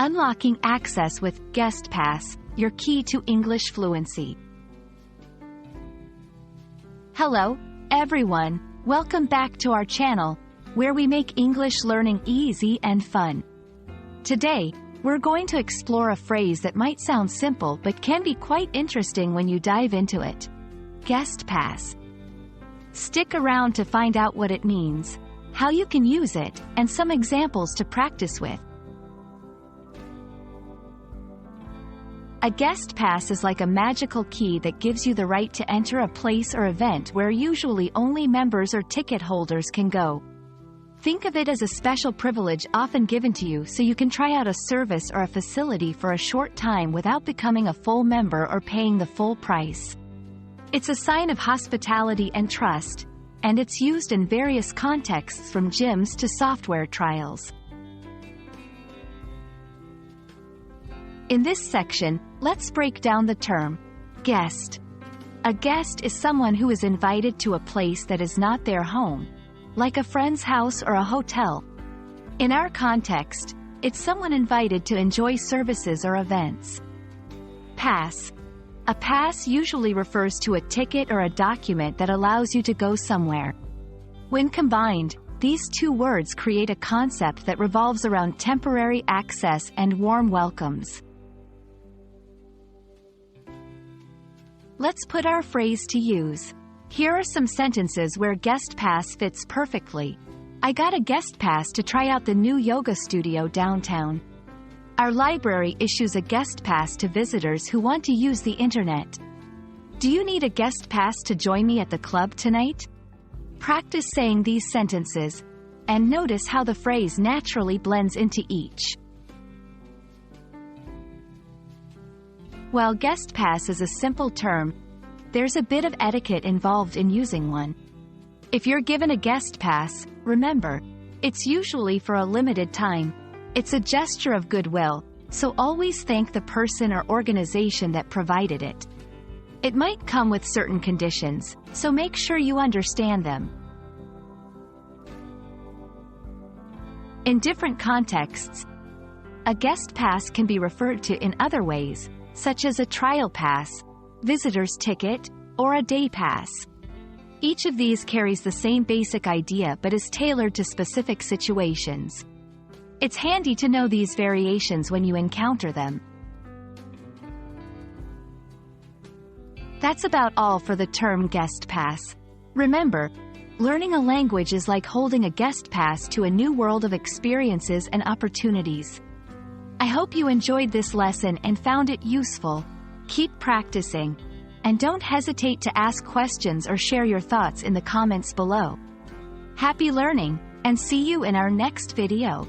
Unlocking access with Guest Pass, your key to English fluency. Hello, everyone. Welcome back to our channel, where we make English learning easy and fun. Today, we're going to explore a phrase that might sound simple but can be quite interesting when you dive into it. Guest Pass. Stick around to find out what it means, how you can use it, and some examples to practice with. A guest pass is like a magical key that gives you the right to enter a place or event where usually only members or ticket holders can go. Think of it as a special privilege often given to you so you can try out a service or a facility for a short time without becoming a full member or paying the full price. It's a sign of hospitality and trust, and it's used in various contexts from gyms to software trials. In this section, let's break down the term guest. A guest is someone who is invited to a place that is not their home, like a friend's house or a hotel. In our context, it's someone invited to enjoy services or events. Pass. A pass usually refers to a ticket or a document that allows you to go somewhere. When combined, these two words create a concept that revolves around temporary access and warm welcomes. Let's put our phrase to use. Here are some sentences where guest pass fits perfectly. I got a guest pass to try out the new yoga studio downtown. Our library issues a guest pass to visitors who want to use the internet. Do you need a guest pass to join me at the club tonight? Practice saying these sentences, and notice how the phrase naturally blends into each. While guest pass is a simple term, there's a bit of etiquette involved in using one. If you're given a guest pass, remember, it's usually for a limited time. It's a gesture of goodwill, so always thank the person or organization that provided it. It might come with certain conditions, so make sure you understand them. In different contexts, a guest pass can be referred to in other ways, such as a trial pass, visitor's ticket, or a day pass. Each of these carries the same basic idea but is tailored to specific situations. It's handy to know these variations when you encounter them. That's about all for the term guest pass. Remember, learning a language is like holding a guest pass to a new world of experiences and opportunities. I hope you enjoyed this lesson and found it useful. Keep practicing, and don't hesitate to ask questions or share your thoughts in the comments below. Happy learning, and see you in our next video.